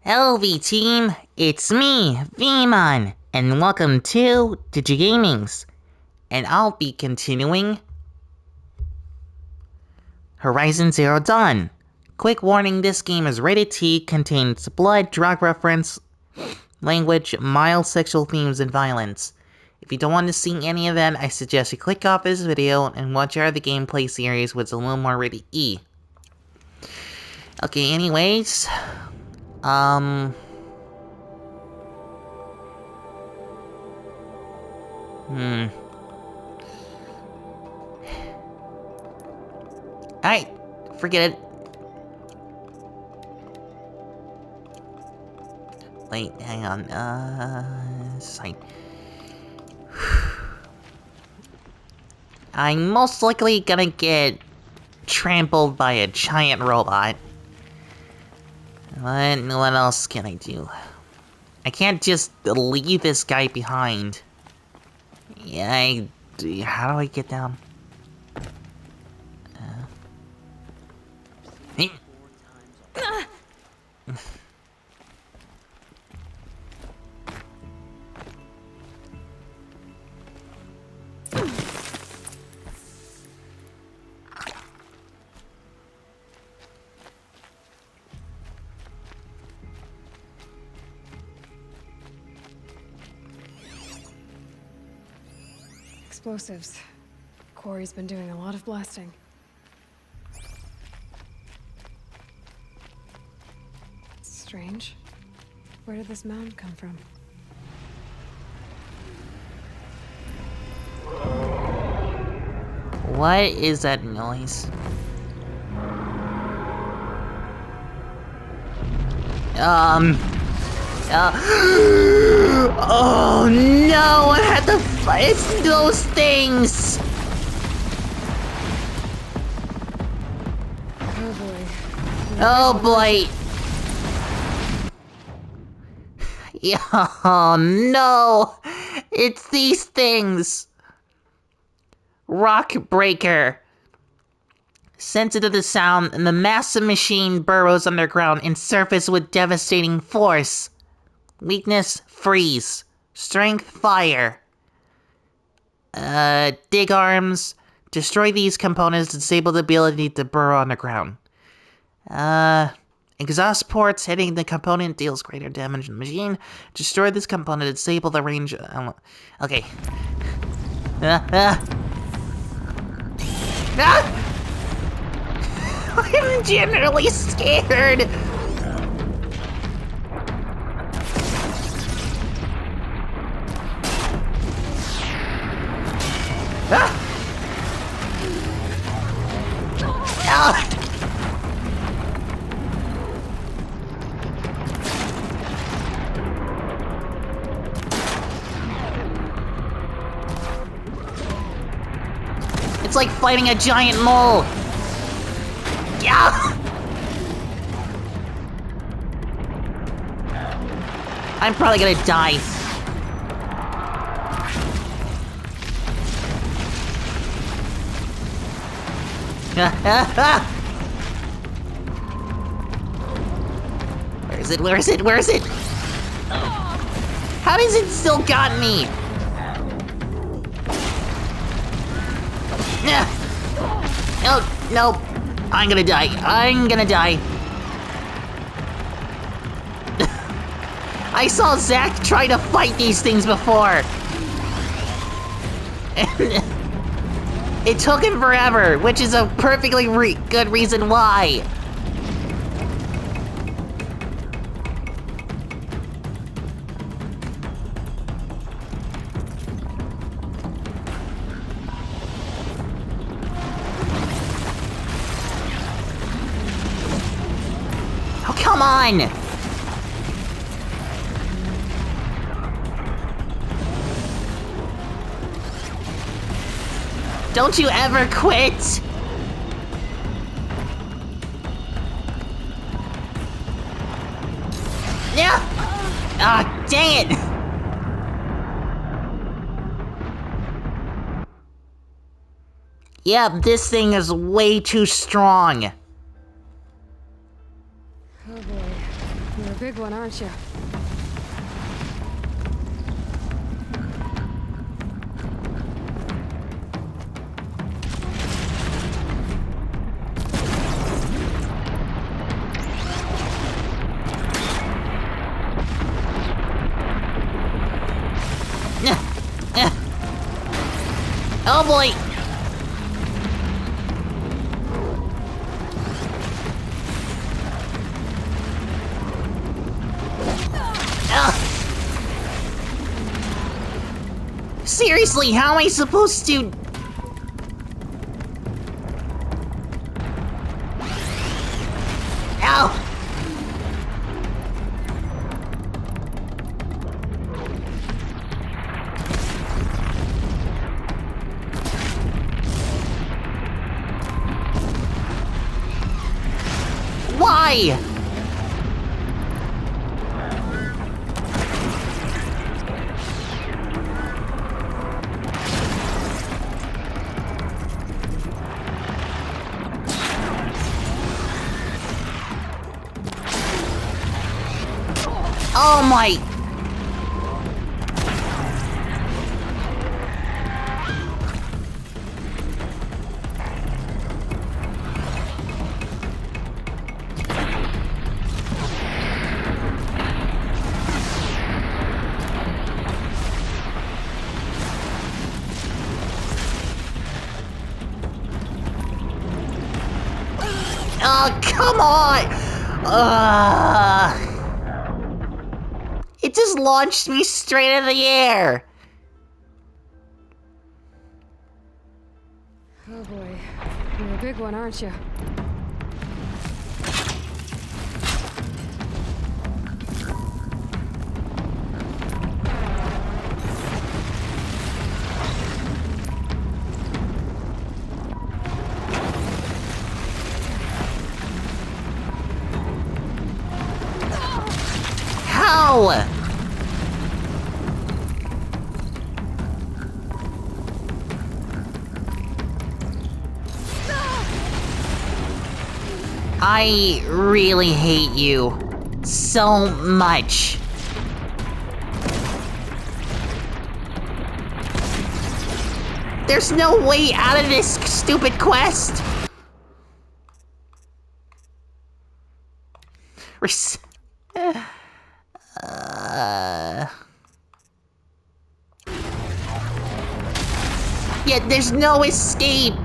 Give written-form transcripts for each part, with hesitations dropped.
Hello V-Team, it's me, Veemon, and welcome to Digigamings. And I'll be continuing Horizon Zero Dawn. Quick warning, this game is rated T, contains blood, drug reference, language, mild sexual themes, and violence. If you don't want to see any of that, I suggest you click off this video and watch our other gameplay series which is a little more rated E. Okay, anyways, Alright, forget it. Wait, hang on, site. I'm most likely gonna get trampled by a giant robot. What else can I do? I can't just leave this guy behind. Yeah, how do I get down? Explosives. Corey's been doing a lot of blasting. Strange. Where did this mound come from? What is that noise? Oh no, I had to fight those things! Oh boy. Oh boy! Yeah, oh no! It's these things! Rock Breaker. Sensitive to sound, and the massive machine burrows underground and surfaces with devastating force. Weakness, freeze. Strength, fire. Dig arms. Destroy these components to disable the ability to burrow underground. Exhaust ports hitting the component deals greater damage to the machine. Destroy this component to disable the range. Okay. I'm generally scared. It's like fighting a giant mole. Yeah. I'm probably gonna die. Where is it? Where is it? Where is it? How does it still got me? No, no, I'm gonna die. I'm gonna die. I saw Zach try to fight these things before. And it took him forever, which is a perfectly good reason why. Oh, come on! Don't you ever quit! Yeah! Ah, dang it! Yeah, this thing is way too strong. Oh boy. You're a big one, aren't you? Oh boy! Seriously, how am I supposed to... Ow! Why? Oh my... Oh, come on! It just launched me straight into the air! Oh boy. You're a big one, aren't you? How? I really hate you so much. There's no way out of this stupid quest. Yet there's no escape.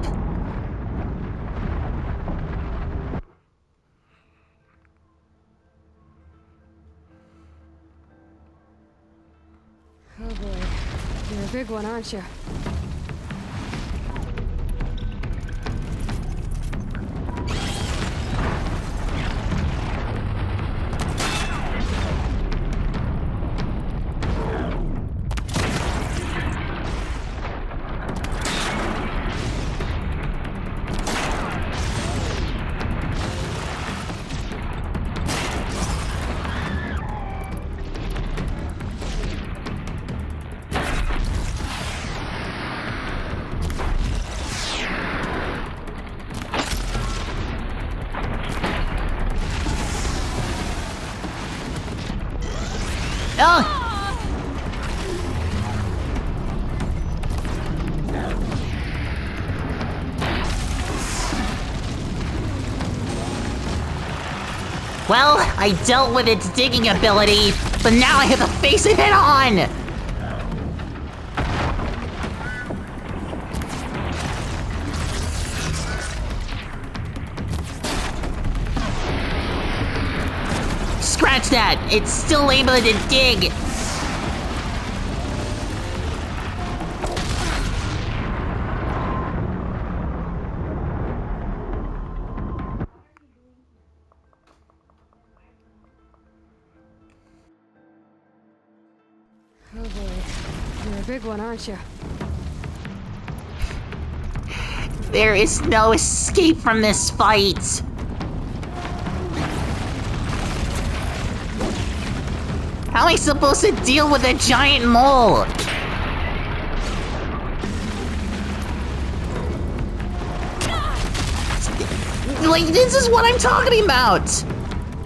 Oh boy. You're a big one, aren't you? Oh! Well, I dealt with its digging ability, but now I have to face it head on! Scratch that! It's still able to dig! Oh boy. You're a big one, aren't you? There is no escape from this fight! How am I supposed to deal with a giant mole? Like, this is what I'm talking about!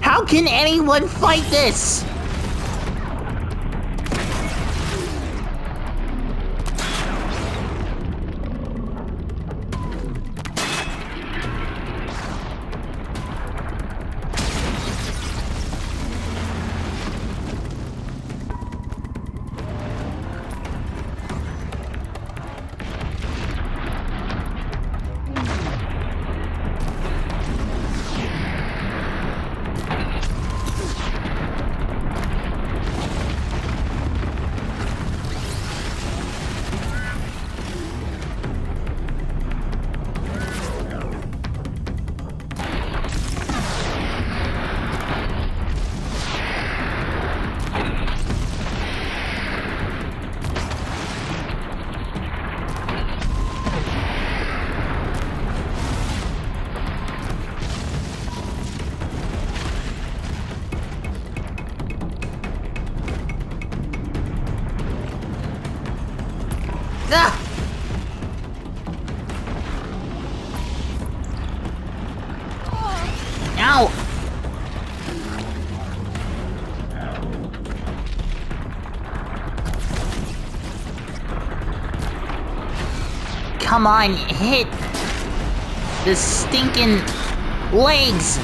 How How can anyone fight this? Ah! Ow! Come on, hit the stinking legs!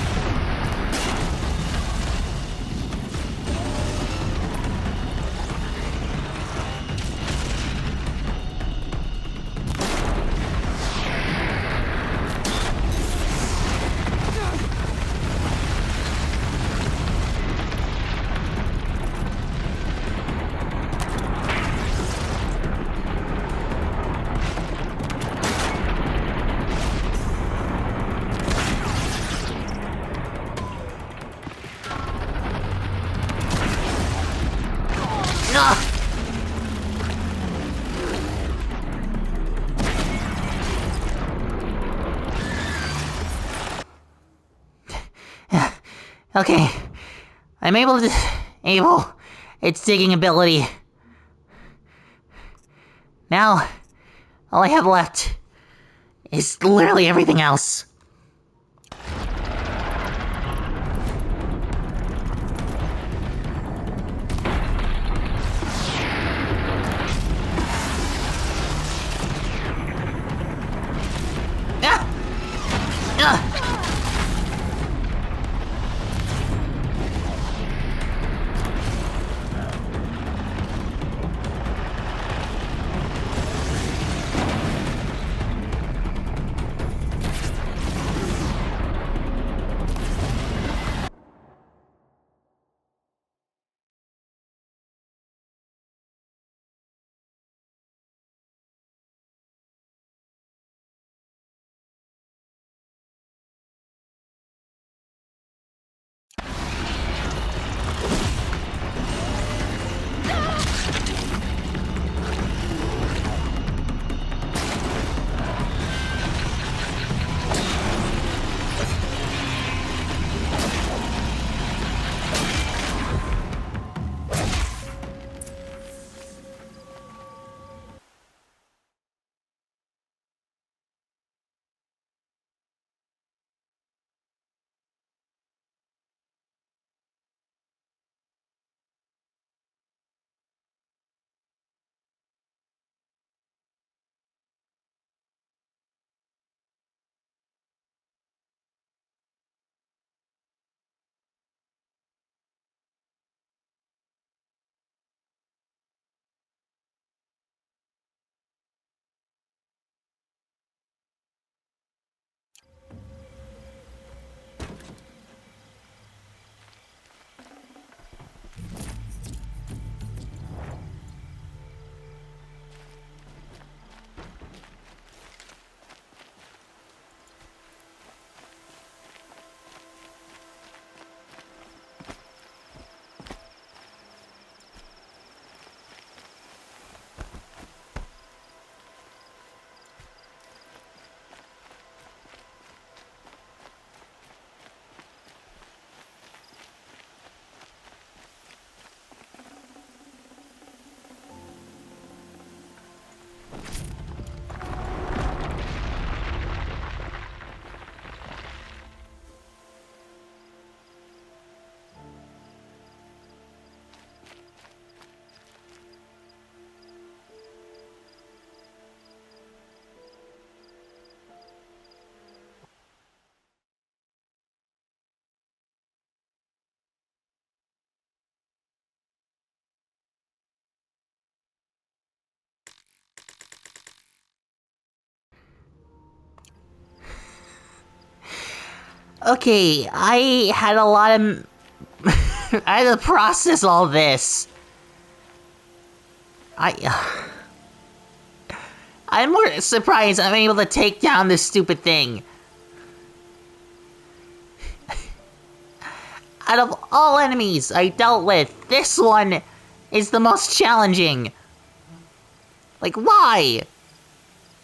Okay, I'm able its digging ability. Now, all I have left is literally everything else. Ah! Ah! Okay, I had a lot of... I had to process all this. I'm more surprised I'm able to take down this stupid thing. Out of all enemies I dealt with, this one is the most challenging. Like, why?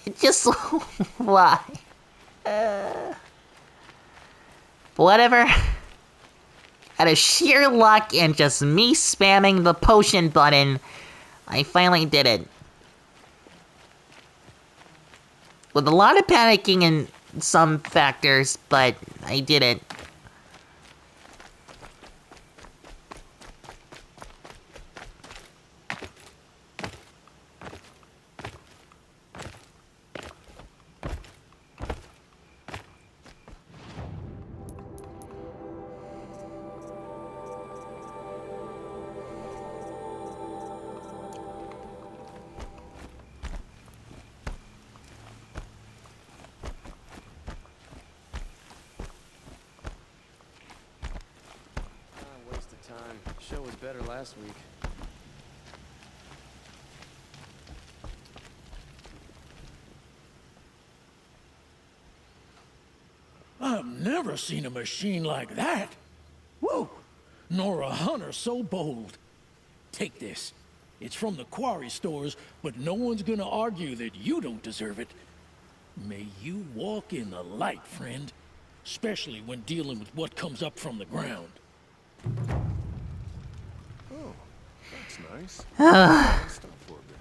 It just... why? Whatever. Out of sheer luck and just me spamming the potion button, I finally did it. With a lot of panicking and some factors, but I did it. Waste of time. Show was better last week. I've never seen a machine like that. Whoa! Nor a hunter so bold. Take this. It's from the quarry stores, but no one's gonna argue that you don't deserve it. May you walk in the light, friend. Especially when dealing with what comes up from the ground. Oh, that's nice. Stop for a bit.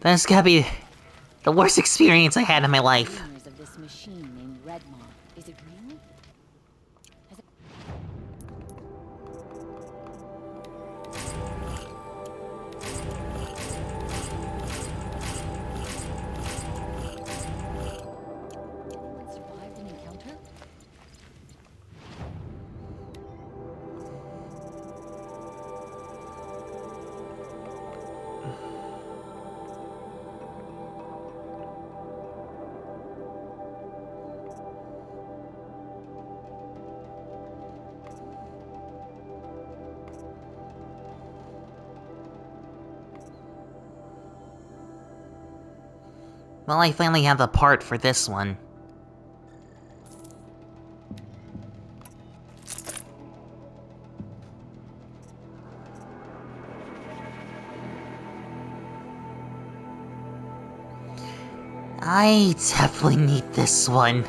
That's gotta be the worst experience I had in my life. Rumors of this machine named Veemon. Is it real? Has it... Anyone survived an encounter? Well, I finally have the part for this one. I definitely need this one.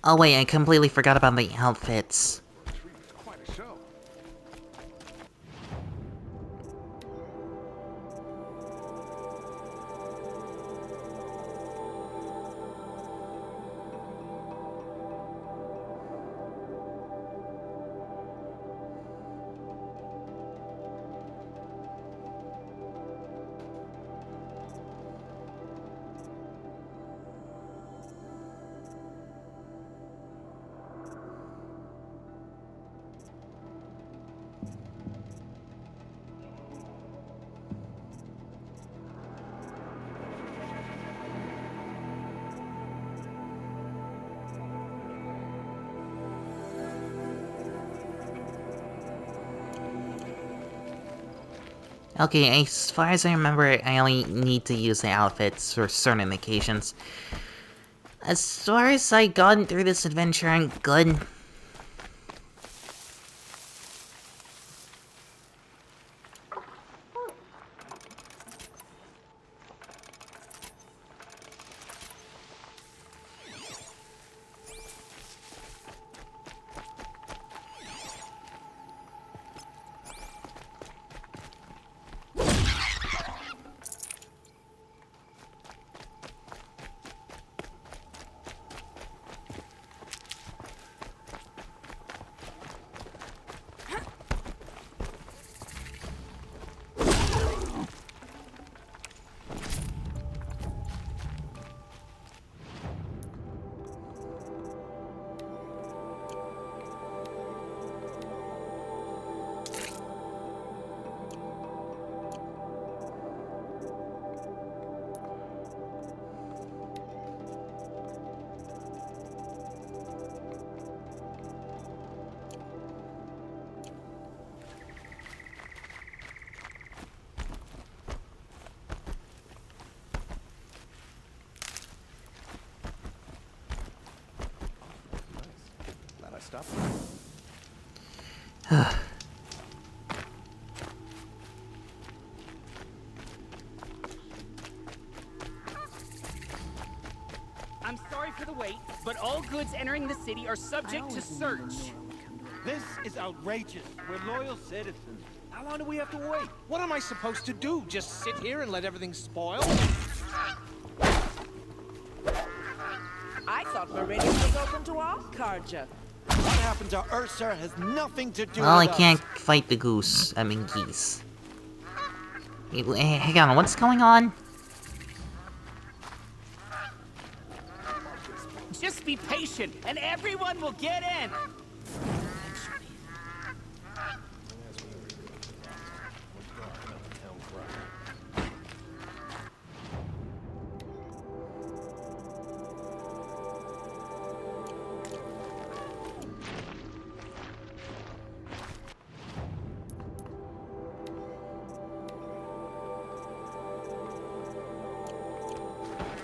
Oh wait, I completely forgot about the outfits. Quite a show. Okay, as far as I remember, I only need to use the outfits for certain occasions. As far as I gotten through this adventure, I'm good. Glad I stopped. I'm sorry for the wait, but all goods entering the city are subject to search. This is outrageous. We're loyal citizens. How long do we have to wait? What am I supposed to do? Just sit here and let everything spoil? I thought Meridian was open to all Carja. What happened to Ursa has nothing to do Well, I with us. can't fight the goose. I mean, geese. Hey, hang on, what's going on? Just be patient, and everyone will get in.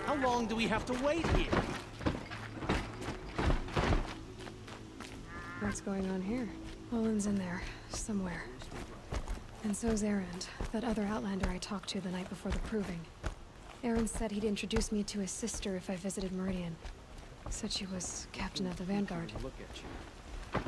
How long do we have to wait here? What's going on here? Olin's in there, somewhere. And so's Erend, that other Outlander I talked to the night before the proving. Erend said he'd introduce me to his sister if I visited Meridian. Said she was captain of the Vanguard. Look at you.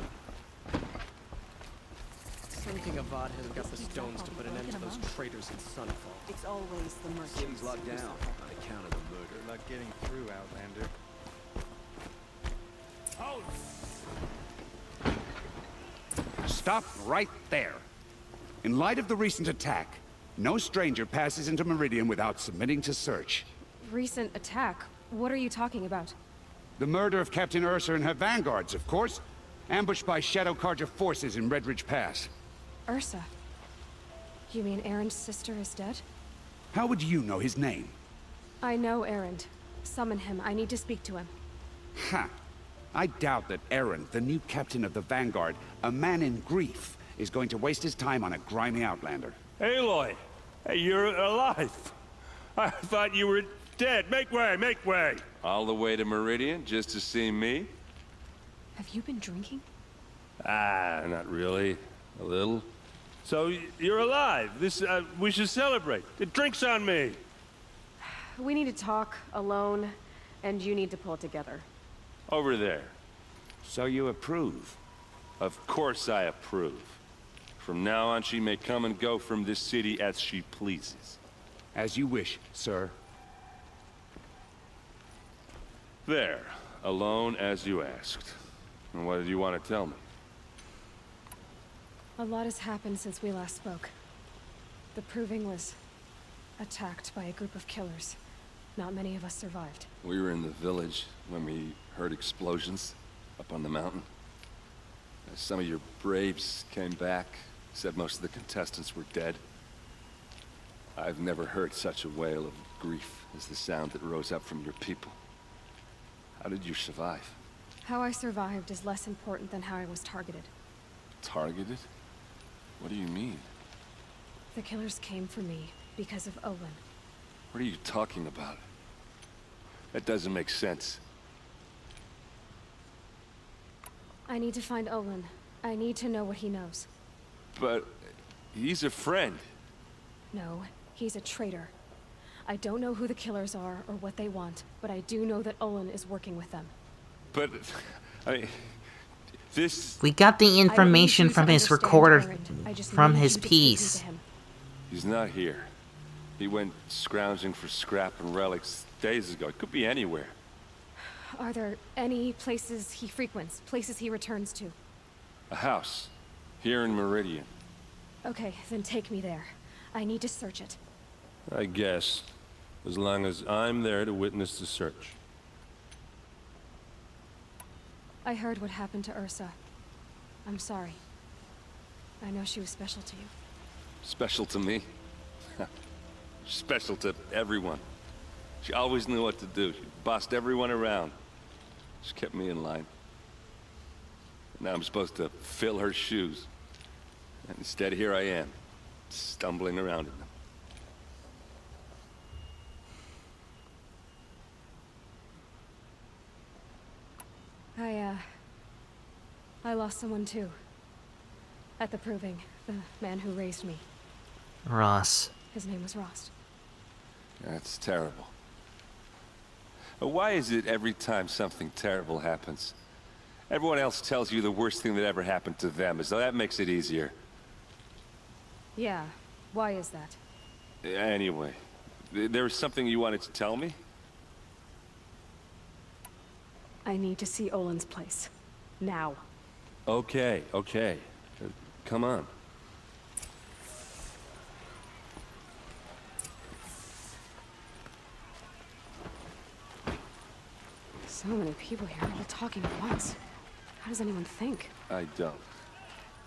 Something Avad hasn't got the stones to put an end to those traitors in Sunfall. It's always the merchants. City's locked down on account of the murder. Not getting through, Outlander. Stop right there. In light of the recent attack, no stranger passes into Meridian without submitting to search. Recent attack? What are you talking about? The murder of Captain Ursa and her vanguards, of course. Ambushed by Shadow Carja forces in Redridge Pass. Ursa. You mean Erend's sister is dead? How would you know his name? I know Erend. Summon him. I need to speak to him. Ha! I doubt that Erend, the new captain of the Vanguard, a man in grief, is going to waste his time on a grimy outlander. Aloy! Hey, you're alive! I thought you were dead. Make way, make way! All the way to Meridian just to see me? Have you been drinking? Ah, not really. A little. So, you're alive. We should celebrate. The drink's on me. We need to talk, alone, and you need to pull it together. Over there. So you approve? Of course I approve. From now on, she may come and go from this city as she pleases. As you wish, sir. There, alone as you asked. And what did you want to tell me? A lot has happened since we last spoke. The Proving was attacked by a group of killers. Not many of us survived. We were in the village when we heard explosions up on the mountain. Some of your braves came back, said most of the contestants were dead. I've never heard such a wail of grief as the sound that rose up from your people. How did you survive? How I survived is less important than how I was targeted. Targeted? What do you mean? The killers came for me because of Olin. What are you talking about? That doesn't make sense. I need to find Olin. I need to know what he knows. But he's a friend. No, he's a traitor. I don't know who the killers are or what they want, but I do know that Olin is working with them. But, I mean, this... We got the information from his recorder, from his piece. He's not here. He went scrounging for scrap and relics days ago. It could be anywhere. Are there any places he frequents, places he returns to? A house. Here in Meridian. Okay, then take me there. I need to search it. I guess. As long as I'm there to witness the search. I heard what happened to Ursa. I'm sorry. I know she was special to you. Special to me? Special to everyone. She always knew what to do. She bossed everyone around. She kept me in line. Now I'm supposed to fill her shoes. And instead, here I am, stumbling around in them. I lost someone too. At the Proving, the man who raised me. Ross. His name was Ross. That's terrible. Why is it every time something terrible happens, everyone else tells you the worst thing that ever happened to them, as though that makes it easier? Yeah, why is that? Anyway, there was something you wanted to tell me? I need to see Olin's place. Now. Okay. Come on. So many people here, all talking at once. How does anyone think? I don't.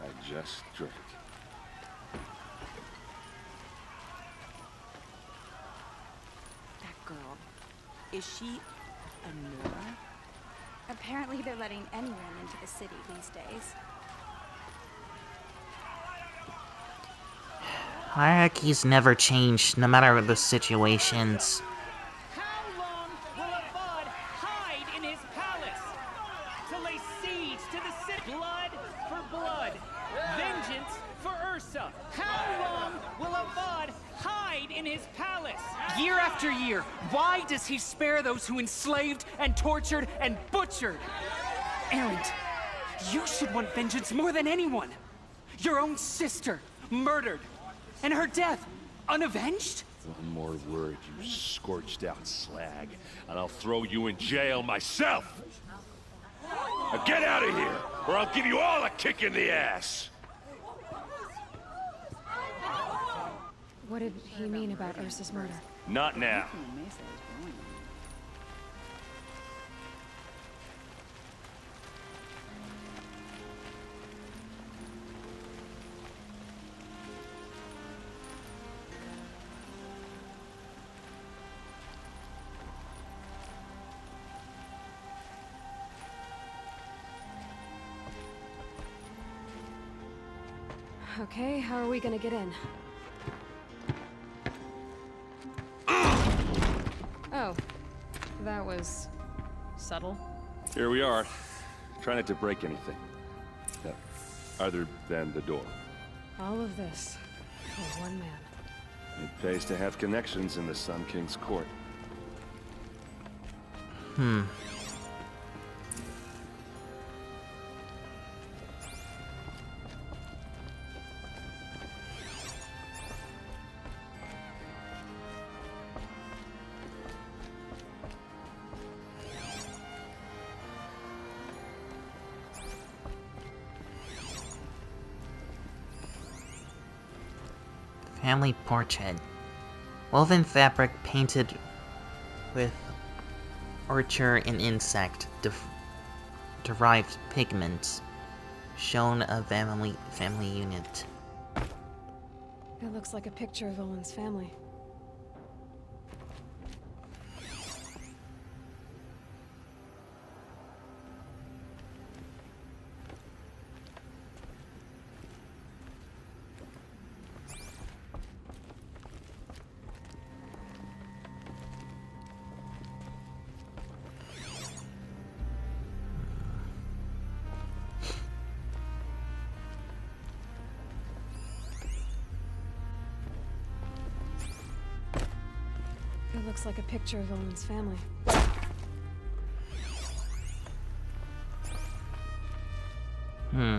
I just drink. That girl. Is she a Nora? Apparently they're letting anyone into the city these days. Hierarchies never change, no matter the situations. How long will a bud hide in his palace? To lay siege to the city. Blood for blood. Vengeance for Ursa. How long will a bud hide in his palace? Year after year, why does he spare those who enslaved and tortured and butchered? Erend, you should want vengeance more than anyone. Your own sister, murdered. And her death, unavenged? One more word, you scorched out slag, and I'll throw you in jail myself! Now get out of here, or I'll give you all a kick in the ass! What did he mean about Ursa's murder? Not now. Okay, how are we gonna get in? Oh, that was subtle. Here we are. Try not to break anything. Other than the door. All of this for one man. It pays to have connections in the Sun King's court. Family portrait. Woven fabric painted with orchard and insect derived pigments. Shown a family unit. It looks like a picture of Owen's family. It looks like a picture of Owen's family. A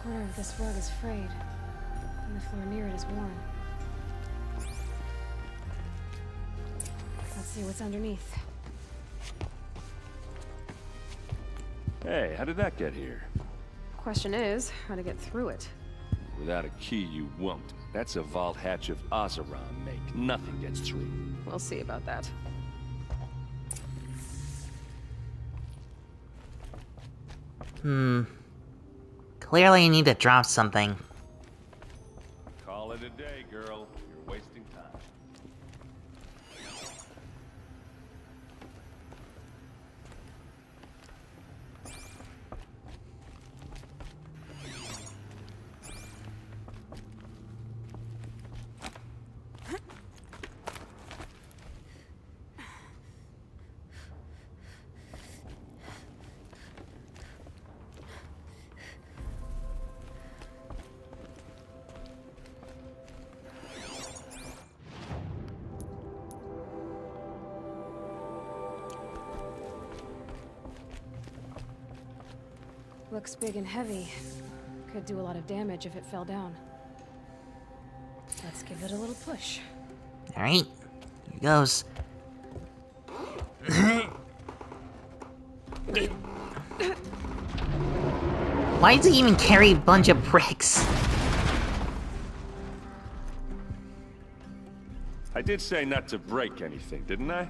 corner of this rug is frayed, and the floor near it is worn. Let's see what's underneath. Hey, how did that get here? Question is, how to get through it. Without a key, you won't. That's a vault hatch of Oseram make. Nothing gets through. We'll see about that. Clearly you need to drop something. Call it a day, girl. You're wasting time. Looks big and heavy. Could do a lot of damage if it fell down. Let's give it a little push. Alright, here goes. Why does he even carry a bunch of bricks? I did say not to break anything, didn't I?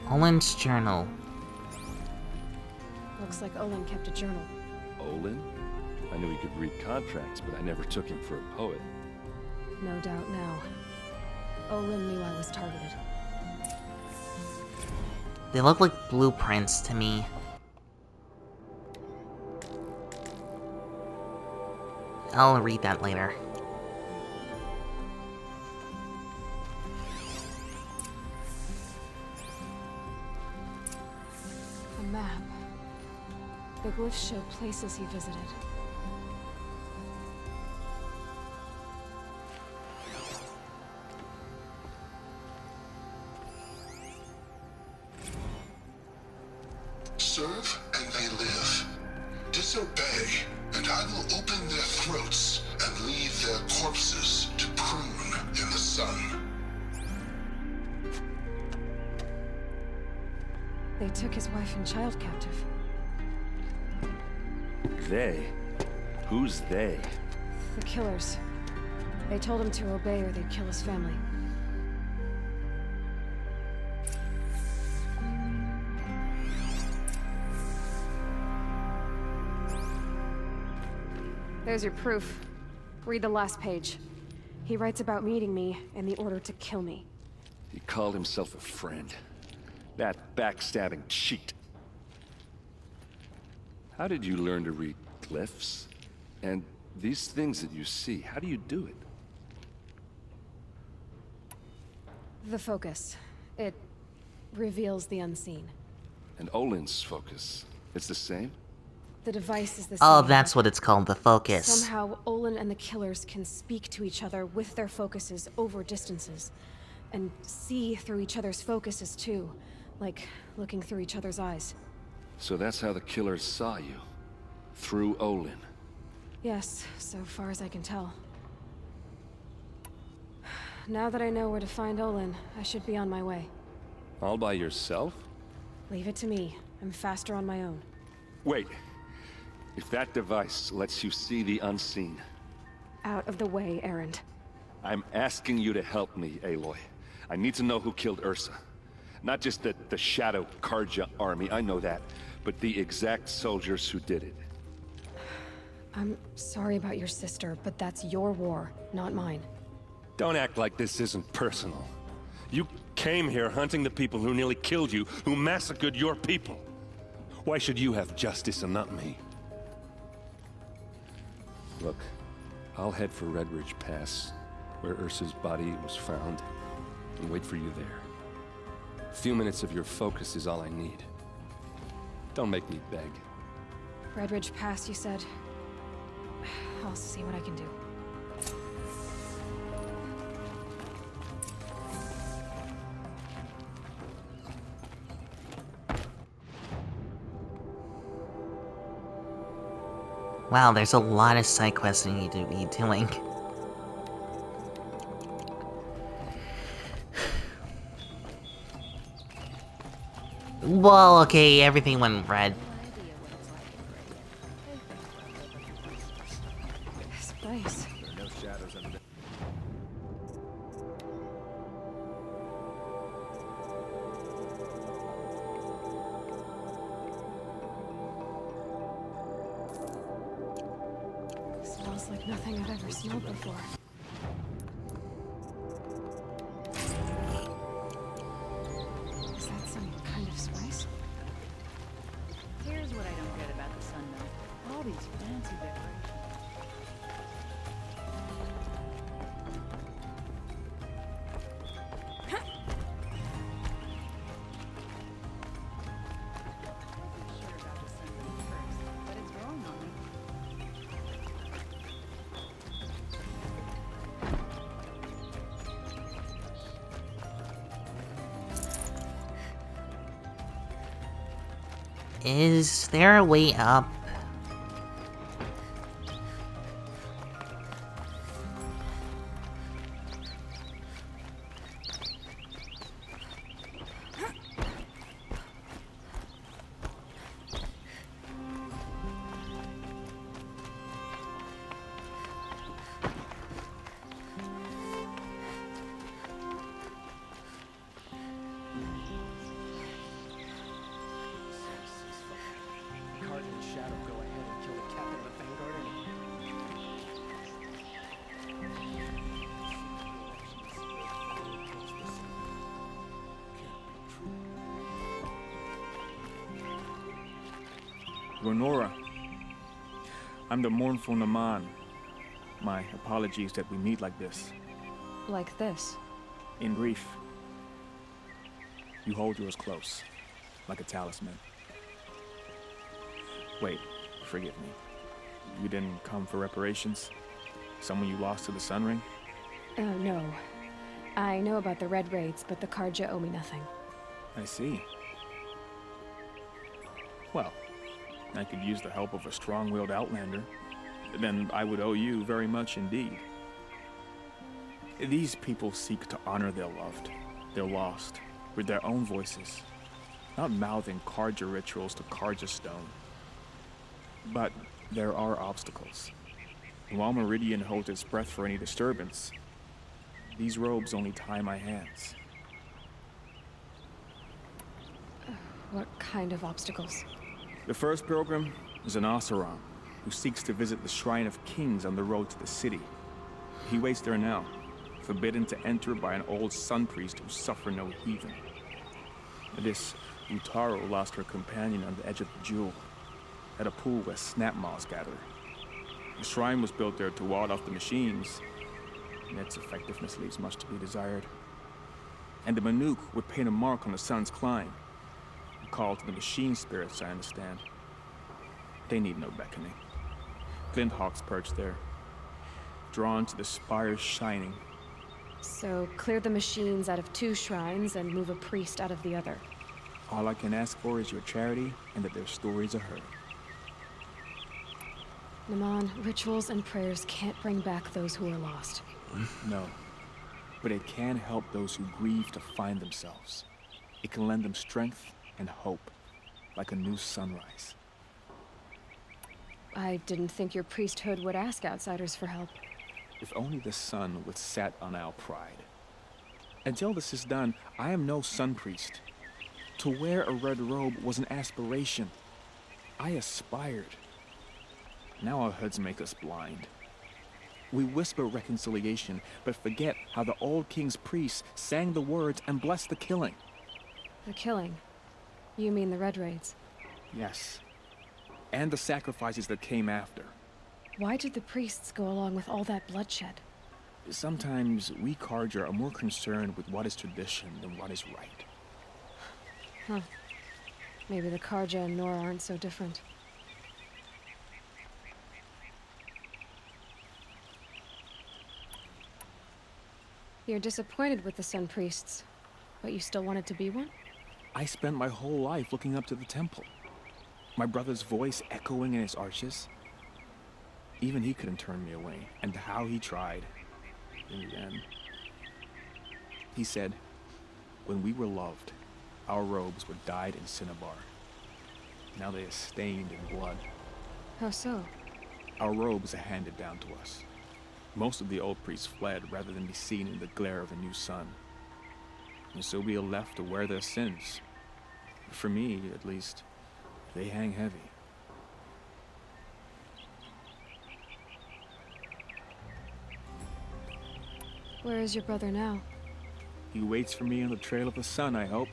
Owen's journal. Looks like Olin kept a journal. Olin? I knew he could read contracts, but I never took him for a poet. No doubt now. Olin knew I was targeted. They look like blueprints to me. I'll read that later. A map. The glyphs show places he visited. Serve and they live. Disobey, and I will open their throats and leave their corpses to prune in the sun. They took his wife and child captive. They? Who's they? The killers. They told him to obey or they'd kill his family. There's your proof. Read the last page. He writes about meeting me in the order to kill me. He called himself a friend. That backstabbing cheat. How did you learn to read glyphs? And these things that you see, how do you do it? The focus. It reveals the unseen. And Olin's focus, it's the same? The device is the same. Oh, that's what it's called, the focus. Somehow, Olin and the killers can speak to each other with their focuses over distances. And see through each other's focuses, too. Like looking through each other's eyes. So that's how the killers saw you? Through Olin? Yes, so far as I can tell. Now that I know where to find Olin, I should be on my way. All by yourself? Leave it to me. I'm faster on my own. Wait. If that device lets you see the unseen... Out of the way, Erend. I'm asking you to help me, Aloy. I need to know who killed Ursa. Not just the Shadow Karja army, I know that, but the exact soldiers who did it. I'm sorry about your sister, but that's your war, not mine. Don't act like this isn't personal. You came here hunting the people who nearly killed you, who massacred your people. Why should you have justice and not me? Look, I'll head for Red Ridge Pass, where Ursa's body was found, and wait for you there. A few minutes of your focus is all I need. Don't make me beg. Red Ridge Pass, you said? I'll see what I can do. Wow, there's a lot of side quests you need to be doing. Well, okay, everything went red. This place. There are no shadows under there. Smells like nothing I've ever smelled before. Is that some kind of spice? Here's what I don't get about the sun, though. All these fancy decorations. Sure about the sun first, but it's growing on me. Is there a way up? Card and Shadow go ahead and kill the captain of the Vanguard anyway. Ronora, I'm the mournful Naman. My apologies that we meet like this. Like this. In grief. You hold yours close, like a talisman. Wait, forgive me. You didn't come for reparations? Someone you lost to the Sun Ring? Oh, no. I know about the Red Raids, but the Karja owe me nothing. I see. Well, I could use the help of a strong-willed outlander. Then I would owe you very much indeed. These people seek to honor their loved, their lost, with their own voices, not mouthing Karja rituals to Karja stone. But there are obstacles. And while Meridian holds its breath for any disturbance, these robes only tie my hands. What kind of obstacles? The first pilgrim is an Oseram, who seeks to visit the Shrine of Kings on the road to the city. He waits there now, forbidden to enter by an old sun priest who suffer no heathen. This Utaro lost her companion on the edge of the jewel, at a pool where snap moths gather. The shrine was built there to ward off the machines, and its effectiveness leaves much to be desired. And the Manuk would paint a mark on the sun's climb, a call to the machine spirits, I understand. They need no beckoning. Glint hawks perch there, drawn to the spires shining. So, clear the machines out of 2 shrines and move a priest out of the other. All I can ask for is your charity and that their stories are heard. Veemon, rituals and prayers can't bring back those who are lost. No, but it can help those who grieve to find themselves. It can lend them strength and hope, like a new sunrise. I didn't think your priesthood would ask outsiders for help. If only the sun would set on our pride. Until this is done, I am no sun priest. To wear a red robe was an aspiration. I aspired. Now our hoods make us blind. We whisper reconciliation, but forget how the old king's priests sang the words and blessed the killing. The killing? You mean the Red Raids? Yes. And the sacrifices that came after. Why did the priests go along with all that bloodshed? Sometimes we Carja are more concerned with what is tradition than what is right. Huh. Maybe the Carja and Nora aren't so different. You're disappointed with the Sun Priests, but you still wanted to be one? I spent my whole life looking up to the temple. My brother's voice echoing in its arches. Even he couldn't turn me away, and how he tried. In the end. He said, when we were loved, our robes were dyed in cinnabar. Now they are stained in blood. How so? Our robes are handed down to us. Most of the old priests fled rather than be seen in the glare of a new sun. And so we are left to wear their sins. For me, at least, they hang heavy. Where is your brother now? He waits for me on the trail of the sun, I hope.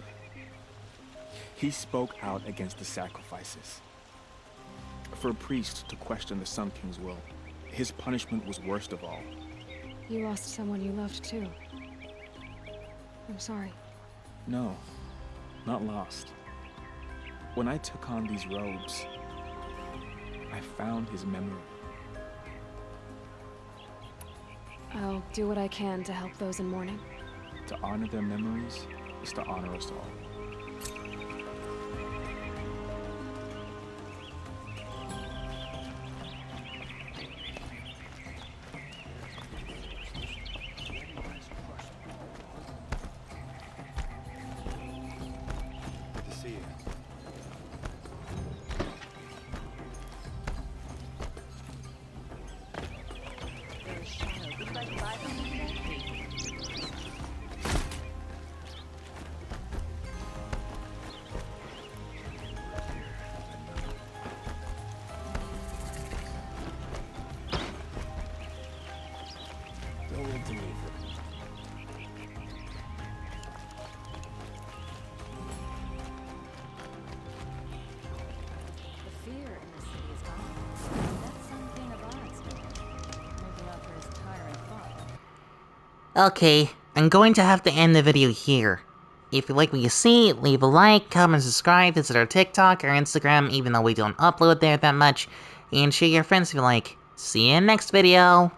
He spoke out against the sacrifices. For a priest to question the Sun King's will, his punishment was worst of all. You lost someone you loved too. I'm sorry. No, not lost. When I took on these robes, I found his memory. I'll do what I can to help those in mourning. To honor their memories is to honor us all. Good to see you. Okay, I'm going to have to end the video here. If you like what you see, leave a like, comment, subscribe, visit our TikTok, our Instagram, even though we don't upload there that much, and share your friends if you like. See you in the next video!